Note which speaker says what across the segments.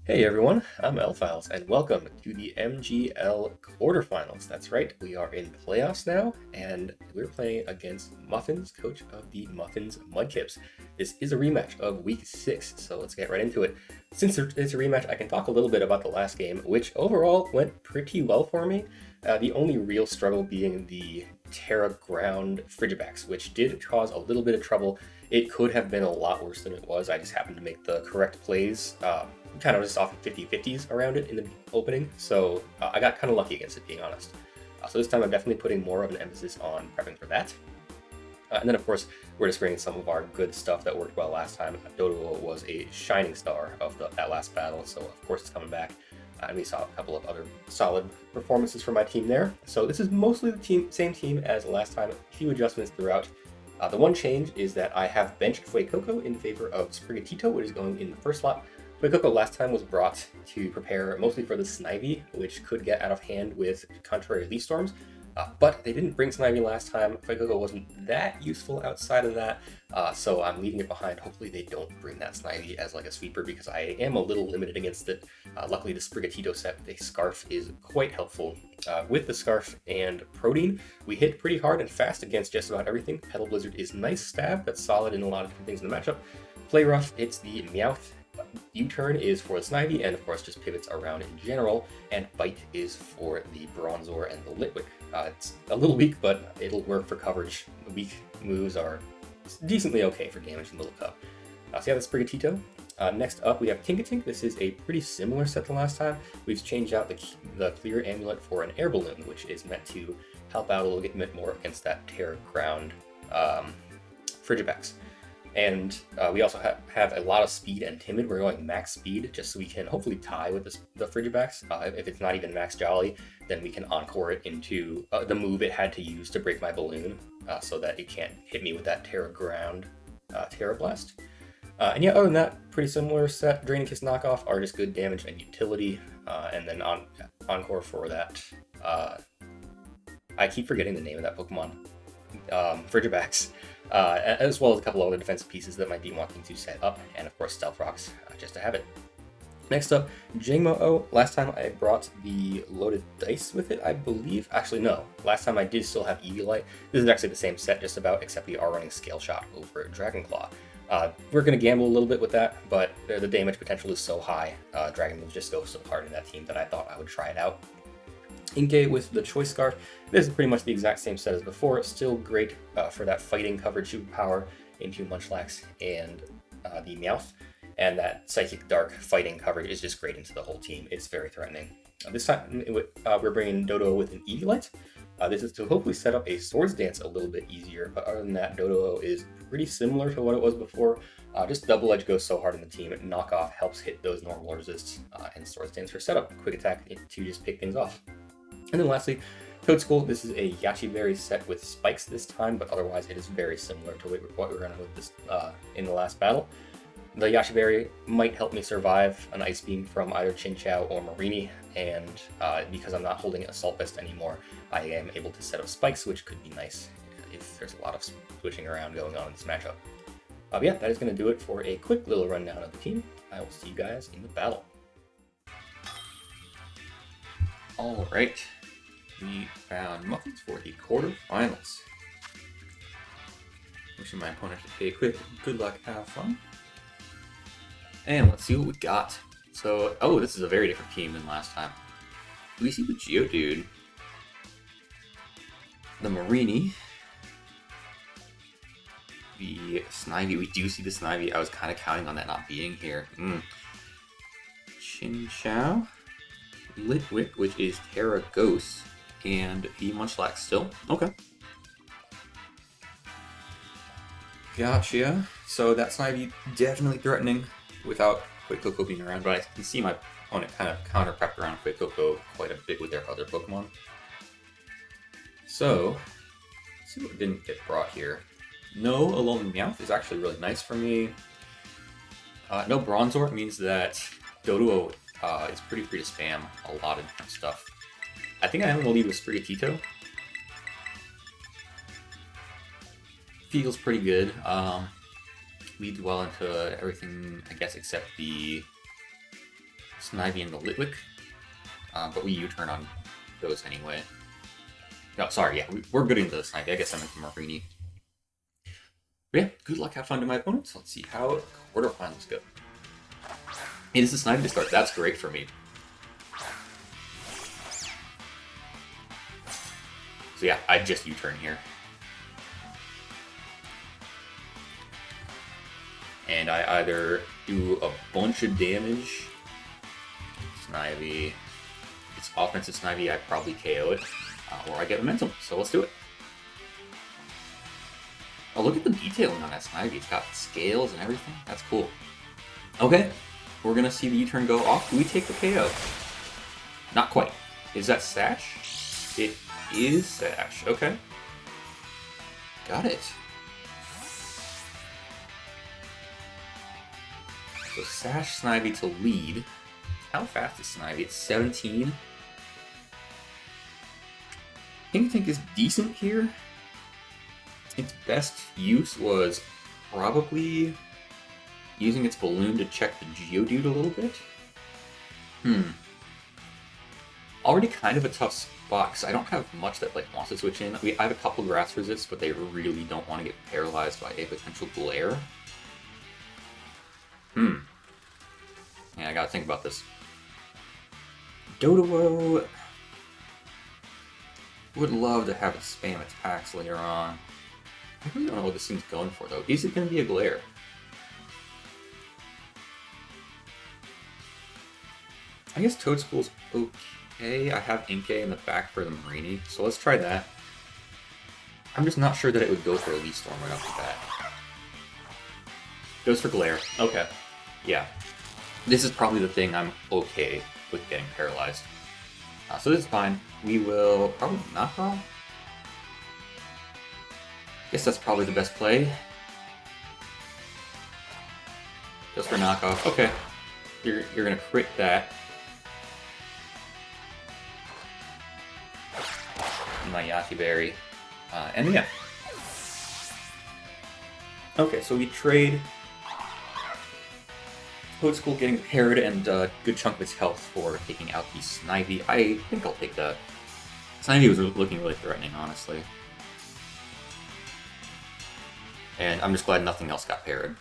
Speaker 1: Hey everyone, I'm Elfowls, and welcome to the MGL Quarterfinals. That's right, we are in playoffs now, and we're playing against Mmuffinz, coach of the Mmuffinz Mudkips. This is a rematch of Week 6, so let's get right into it. Since it's a rematch, I can talk a little bit about the last game, which overall went pretty well for me. The only real struggle being the Terra Ground Frigibacks, which did cause a little bit of trouble. It could have been a lot worse than it was. I just happened to make the correct plays. Kind of just off 50-50s around it in the opening, so I got kind of lucky against it, being honest. So this time I'm definitely putting more of an emphasis on prepping for that. And then, of course, we're just bringing some of our good stuff that worked well last time. Doduo was a shining star of that last battle, so of course it's coming back. And we saw a couple of other solid performances from my team there. So this is mostly the same team as last time, a few adjustments throughout. The one change is that I have benched Fuecoco in favor of Sprigatito, which is going in the first slot. Fuecoco last time was brought to prepare mostly for the Snivy, which could get out of hand with contrary leaf storms. But they didn't bring Snivy last time. Fuecoco wasn't that useful outside of that, so I'm leaving it behind. Hopefully they don't bring that Snivy as like a sweeper, because I am a little limited against it. Luckily the Sprigatito set, the Scarf, is quite helpful. With the Scarf and Protein, we hit pretty hard and fast against just about everything. Petal Blizzard is nice stab, that's solid in a lot of different things in the matchup. Play Rough, it's the Meowth. U-turn is for the Snivy, and of course just pivots around in general, and Bite is for the Bronzor and the Litwick. It's a little weak, but it'll work for coverage. The weak moves are decently okay for damage in Little Cup. So yeah, that's Sprigatito. Next up, we have Tinkatink. This is a pretty similar set to last time. We've changed out the Clear Amulet for an Air Balloon, which is meant to help out a little bit more against that Terra Ground Frigibacks. And we also have a lot of speed and timid. We're going max speed just so we can hopefully tie with the Frigibacks. If it's not even max Jolly, then we can encore it into the move it had to use to break my balloon, so that it can't hit me with that Terra Ground Terra Blast. And yeah, other than that, pretty similar set. Draining Kiss knockoff are just good damage and utility. And then encore for that. I keep forgetting the name of that Pokemon. Frigibacks. As well as a couple other defensive pieces that might be wanting to set up, and of course Stealth Rocks, just to have it. Next up, Jangmo-o. Last time I brought the loaded dice with it, I believe. Actually, no. Last time I did still have Eviolite. This is actually the same set, just about, except we are running Scale Shot over Dragon Claw. We're going to gamble a little bit with that, but the damage potential is so high. Dragon moves just go so hard in that team that I thought I would try it out. Inkay with the Choice Scarf. This is pretty much the exact same set as before. It's still great for that fighting coverage superpower into Munchlax and the Meowth. And that Psychic Dark fighting coverage is just great into the whole team. It's very threatening. This time we're bringing Doduo with an Eviolite. This is to hopefully set up a Swords Dance a little bit easier, but other than that, Doduo is pretty similar to what it was before. Just Double Edge goes so hard in the team. Knockoff helps hit those normal resists, and Swords Dance for setup. Quick Attack to just pick things off. And then lastly, Toad School. This is a Yachi Berry set with spikes this time, but otherwise it is very similar to what we were running with this in the last battle. The Yachi Berry might help me survive an Ice Beam from either Chinchou or Marini, and because I'm not holding Assault Vest anymore, I am able to set up spikes, which could be nice if there's a lot of switching around going on in this matchup. But yeah, that is going to do it for a quick little rundown of the team. I will see you guys in the battle. Alright. We found Mmuffinz for the quarterfinals. Wishing my opponent a quick good luck, have fun. And let's see what we got. So, oh, this is a very different team than last time. We see the Geodude, the Marini, the Snivy. We do see the Snivy. I was kind of counting on that not being here. Chinchou, Litwick, which is Terra Ghost, and the Munchlax still. Okay. Gotcha. So that Snivy definitely threatening without Fuecoco being around, but I can see my opponent kind of counter-prepped around Fuecoco quite a bit with their other Pokemon. So, let's see what didn't get brought here. No Alolan Meowth is actually really nice for me. No Bronzor means that Doduo is pretty free to spam a lot of different stuff. I think I am going to lead with Sprigatito. Feels pretty good. Leads well into everything, I guess, except the
Speaker 2: Snivy and the Litwick, but we U-turn on those anyway. No, sorry, yeah, we're good into the Snivy. I guess I meant the Marini. But yeah, good luck, have fun to my opponents. Let's see how quarterfinals go. It is the Snivy to start. That's great for me. So yeah, I just U-turn here. And I either do a bunch of damage, Snivy, it's offensive Snivy, I probably KO it, or I get momentum, so let's do it. Oh, look at the detailing on that Snivy, it's got scales and everything, that's cool. Okay, we're gonna see the U-turn go off. Do we take the KO? Not quite. Is that Sash? It is Sash, okay. Got it. So Sash Snivy to lead. How fast is Snivy? It's 17. Tank is decent here. Its best use was probably using its balloon to check the Geodude a little bit. Already kind of a tough spot because I don't have much that wants to switch in. I have a couple grass resists, but they really don't want to get paralyzed by a potential glare. Yeah, I gotta think about this. Doduo would love to have it spam attacks later on. I really don't know what this thing's going for though. Is it gonna be a glare? I guess Toadspool's okay. I have Inkay in the back for the Marini, so let's try that. I'm just not sure that it would go for a Leaf Storm right off the bat. Goes for glare. Okay. Yeah. This is probably the thing I'm okay with getting paralyzed. So this is fine. We will probably knock off. Guess that's probably the best play. Goes for knockoff. Okay. You're gonna crit that. My Yaki Berry. And yeah. Okay, so we trade Toadspool getting paired and a good chunk of its health for taking out the Snivy. I think I'll take that. Snivy was looking really threatening, honestly. And I'm just glad nothing else got paired.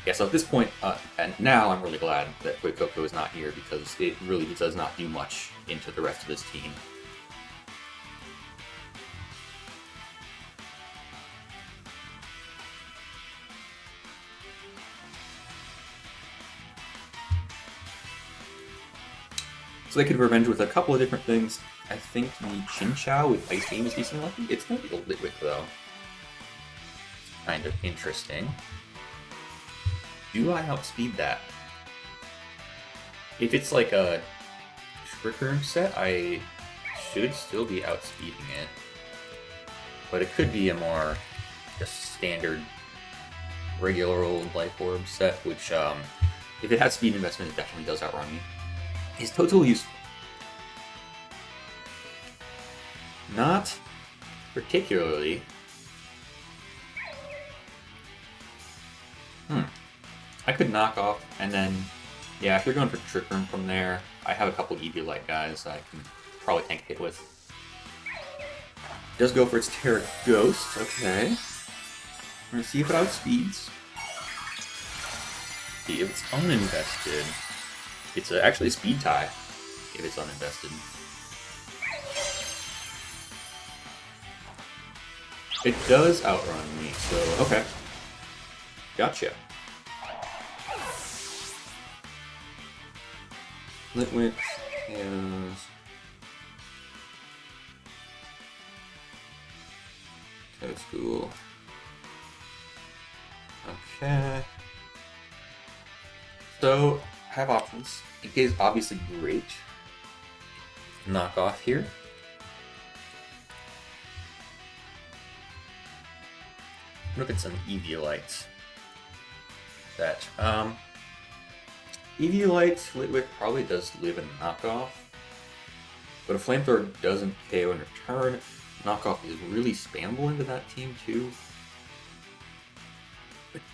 Speaker 2: Yeah, so at this point, and now I'm really glad that Coco is not here because it really does not do much into the rest of this team. So they could revenge with a couple of different things. I think the Chinchou with Ice Beam is decently lucky. It's going to be a Litwick, though. It's kind of interesting. Do I outspeed that? If it's like a Trick Room set, I should still be outspeeding it. But it could be a more just standard regular old Life Orb set, which if it has speed investment, it definitely does outrun me. Is Total useful? Not particularly. I could knock off, and then, yeah, if you're going for Trick Room from there, I have a couple Eviolite guys I can probably tank hit with. Does go for its Terra Ghost, okay. We're gonna see if it outspeeds. See if it's uninvested. It's actually a speed tie if it's uninvested. It does outrun me, so okay. Gotcha. Litwick is Toadspool. Okay. So I have options. Inkay is obviously great. Knock off here. Look at some Eviolites. That Eviolite Litwick probably does live in knockoff, but a Flamethrower doesn't KO in return. Knockoff is really spammable into that team too.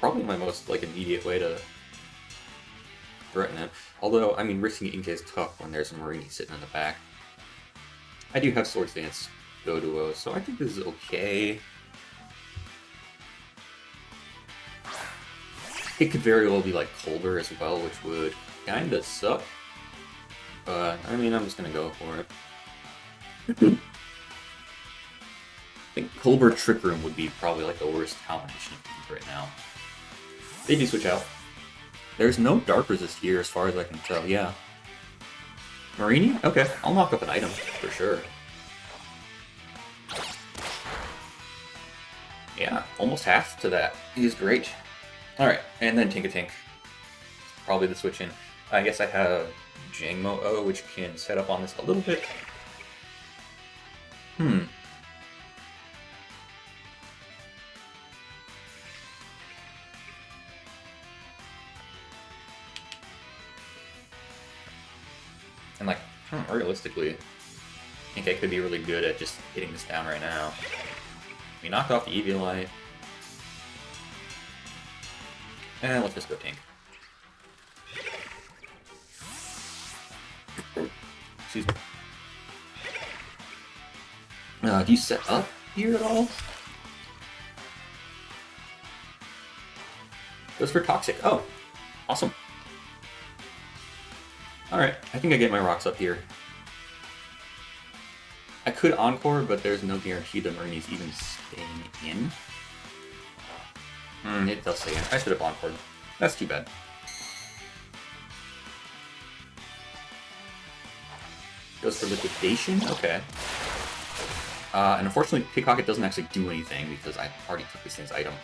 Speaker 2: probably my most like immediate way to threaten it. Although, I mean, risking Inkay is tough when there's a Marini sitting in the back. I do have Swords Dance Doduo, so I think this is okay. It could very well be like colder as well, which would kinda suck. But, I mean, I'm just gonna go for it. I think Colbert Trick Room would be probably like the worst combination of these right now. They do switch out. There's no Dark Resist here as far as I can tell, yeah. Marini? Okay, I'll knock up an item, for sure. Yeah, almost half to that. He's great. Alright, and then Tinka-Tink. Probably the switch in. I guess I have Jangmo-o, which can set up on this a little bit. And like, realistically, I think I could be really good at just hitting this down right now. We knocked off the Eviolite. And let's just go Tink. Excuse me. Do you set up here at all? Goes for Toxic. Oh, awesome. Alright, I think I get my rocks up here. I could Encore, but there's no guarantee the Marini's even staying in. It does stay in. I should have Encored. That's too bad. Goes for Liquidation? Okay. And unfortunately, Pickpocket doesn't actually do anything because I already took this thing's item.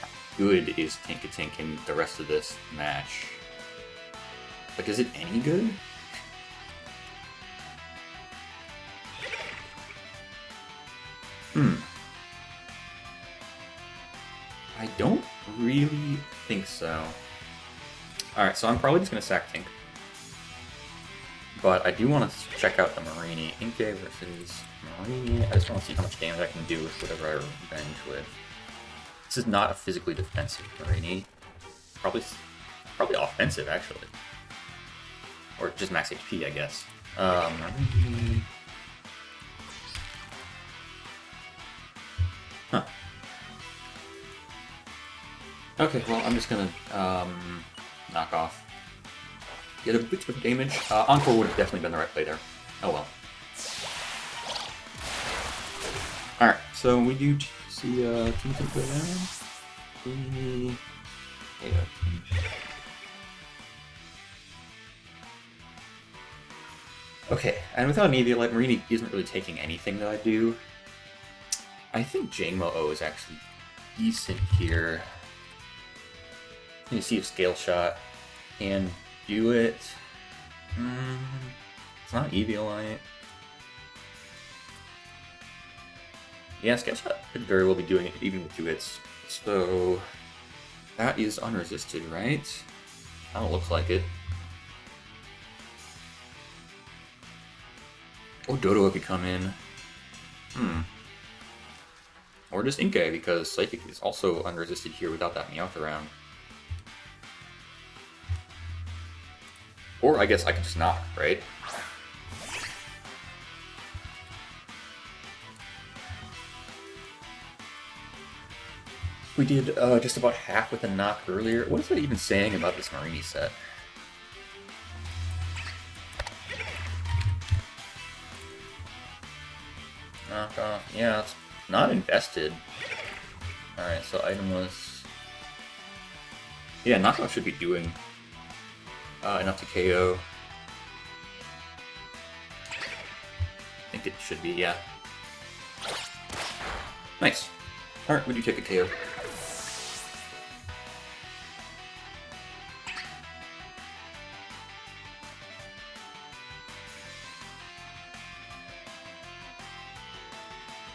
Speaker 2: How good is Tinka-Tink in the rest of this match? Like, is it any good? I don't really think so. Alright, so I'm probably just going to sack Tink. But I do want to check out the Marini. Inkay versus Marini. I just want to see how much damage I can do with whatever I revenge with. This is not a physically defensive Marini. Probably offensive, actually. Or just max HP, I guess. Marini... Huh. Okay, well, I'm just gonna knock off. Get a bit of damage. Encore would have definitely been the right play there. Oh well. Alright, so we do see Team Tink go down. Okay, and without an Eviolite, Marini isn't really taking anything that I do. I think Jangmo-o is actually decent here. You see if Scale Shot can do it. It's not Eviolite. Yeah, Scale Shot could very well be doing it even with 2 hits. So that is unresisted, right? I don't look like it. Oh, Doduo could come in. Or just Inkay, because Psychic is also unresisted here without that Meowth around. Or I guess I can just knock, right? We did just about half with a knock earlier. What is that even saying about this Marini set? Knock off. Yeah, it's not invested. Alright, so item was... Yeah, knockoff should be doing enough to KO. I think it should be, yeah. Nice. Alright, would you take a KO?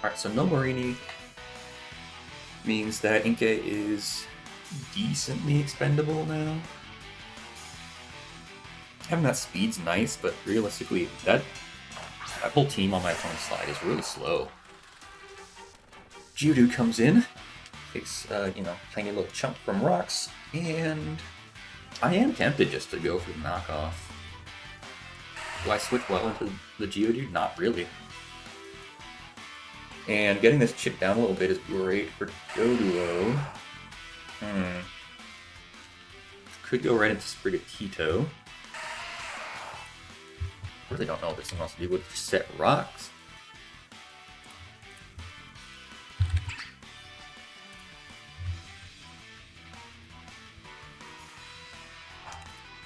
Speaker 2: Alright, so no Marini means that Inkay is decently expendable now. Having that speed's nice, but realistically, that whole team on my opponent's side is really slow. Judo comes in. takes, tiny little chunk from rocks, and I am tempted just to go for the knockoff. Do I switch well into the Geodude? Not really. And getting this chip down a little bit is great for Doduo. Could go right into Sprigatito. Really don't know what this thing wants to do. Would just set rocks?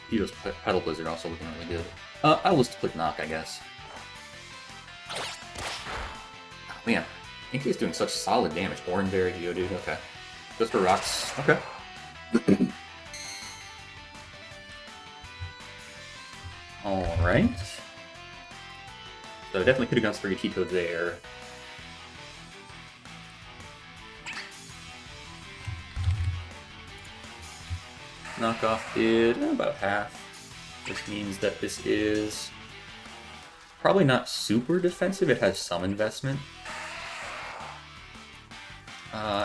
Speaker 2: Freedo's Petal Blizzard also looking really good. I'll just click Knock, I guess. Oh, man, Inkay's doing such solid damage. Oranberry, Geodude, okay. Just for rocks, okay. Alright. So definitely could have gone Sprigatito there. Knockoff did about half. This means that this is probably not super defensive. It has some investment.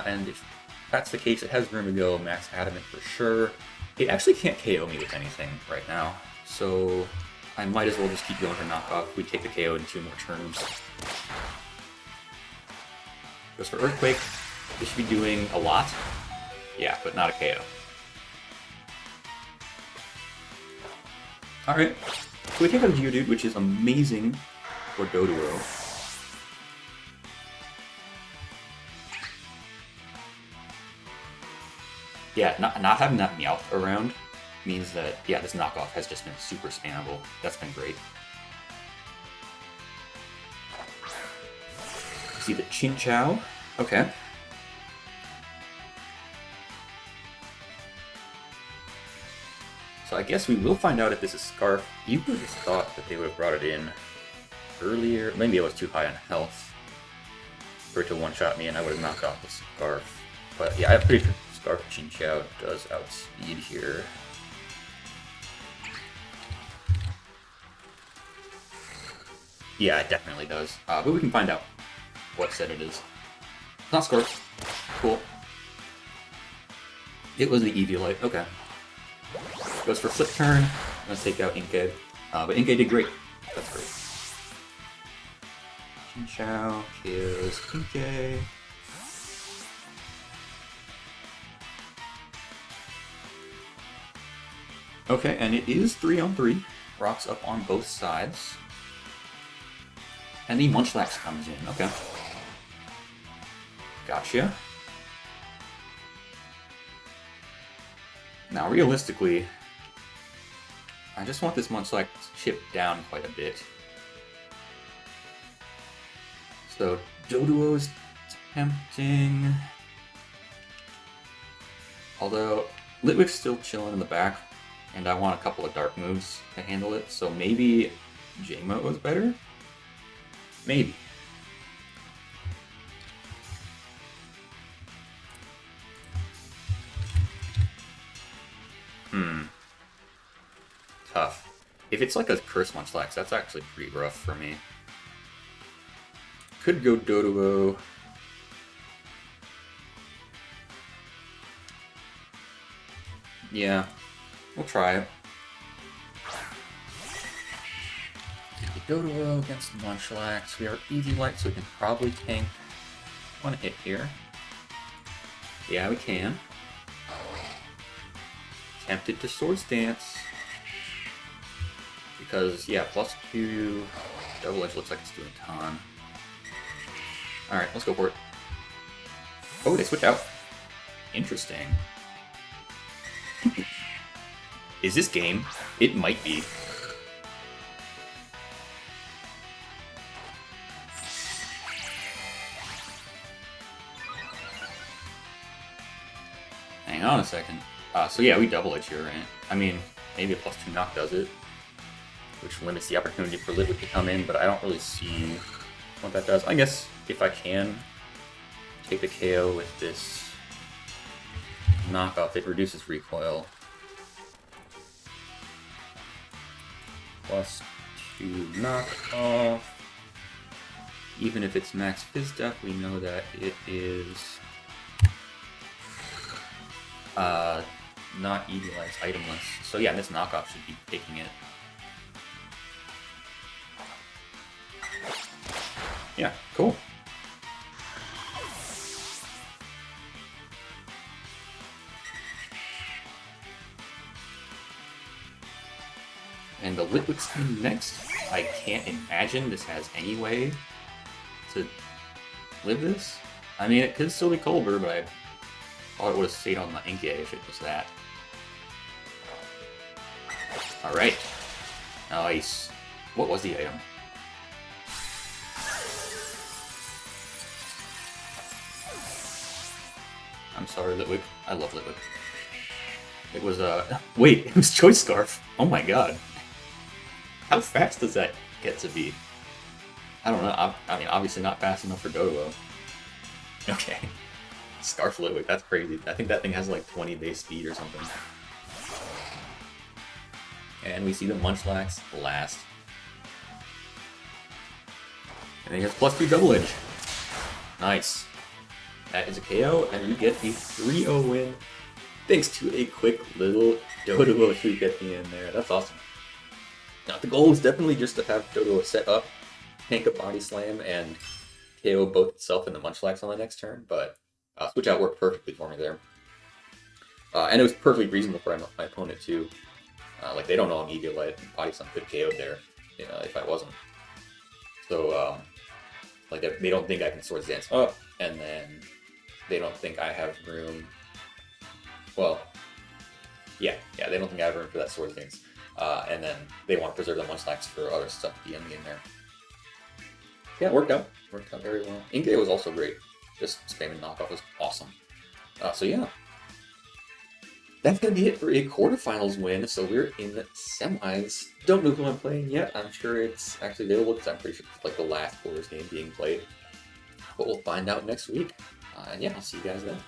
Speaker 2: And if that's the case, it has room to go max adamant for sure. It actually can't KO me with anything right now, so I might as well just keep going for knockoff. We take the KO in 2 more turns. Goes for Earthquake. This should be doing a lot. Yeah, but not a KO. Alright, so we take out a Geodude, which is amazing for Doduo. Yeah, not having that Meowth around means that, yeah, this knockoff has just been super spammable. That's been great. See the Chinchou. Okay. So I guess we will find out if this is Scarf. You would have just thought that they would have brought it in earlier. Maybe I was too high on health for it to one-shot me and I would have knocked off the Scarf. But yeah, I'm pretty sure Scarf Chinchou does outspeed here. Yeah, it definitely does. But we can find out what set it is. It's not Scarf. Cool. It was the Eviolite. Okay. Goes for Flip Turn. Let's take out Inkay. But Inkay did great. That's great. Chinchou kills Inkay. Okay, and it is 3-on-3. Rocks up on both sides. And the Munchlax comes in. Okay. Gotcha. Now, realistically, I just want this Munchlax chipped down quite a bit. So, Doduo's tempting. Although, Litwick's still chilling in the back, and I want a couple of dark moves to handle it, so maybe Jangmo-o is better? Maybe. Tough. If it's like a Curse Munchlax, that's actually pretty rough for me. Could go Doduo. Yeah, we'll try it. Doduo against Munchlax. We are Eviolite, so we can probably tank one hit here. Yeah, we can. Tempted to Swords Dance. Because, yeah, +2 Double Edge looks like it's doing a ton. Alright, let's go for it. Oh, they switch out. Interesting. Is this game? It might be. Hang on a second. So yeah, we double edge here, right? I mean, maybe a +2 knock does it, which limits the opportunity for Litwick to come in, but I don't really see what that does. I guess if I can take the KO with this knockoff, it reduces recoil. +2 knockoff. Even if it's max Fizz Def, we know that it is Not utilized itemless. So yeah, this knockoff should be taking it. Yeah, cool. And the liquid spin next. I can't imagine this has any way to live this. I mean, it could still be Colbur, but I thought it would have stayed on the Inkay if it was that. Alright. Nice. What was the item? I'm sorry, Litwick. I love Litwick. It was, wait, it was Choice Scarf. Oh my god. How fast does that get to be? I don't know. I mean, obviously not fast enough for Doduo. Okay. Scarf Litwick, that's crazy. I think that thing has like 20 base speed or something. And we see the Munchlax last. And he has +2 Double Edge. Nice. That is a KO, and you get a 3-0 win. Thanks to a quick little Doduo sweep at the end there. That's awesome. Now, the goal is definitely just to have Doduo set up, tank a Body Slam, and KO both itself and the Munchlax on the next turn, but Switch Out worked perfectly for me there. And it was perfectly reasonable for my opponent, too. Like, they don't know I'm Eviolite, and Body Slam could KO there if I wasn't. So, like, they don't think I can Swords Dance up, and then they don't think I have room. Well, yeah, they don't think I have room for that Swords Dance. And then they want to preserve the Munchlax for other stuff at the end game there. Yeah, it worked out. Worked out very well. Inkay was also great. Just spamming knockoff was awesome. So yeah. That's going to be it for a quarterfinals win. So we're in semis. Don't know who I'm playing yet. I'm sure it's actually available because I'm pretty sure it's like the last quarters game being played. But we'll find out next week. And yeah, I'll see you guys then.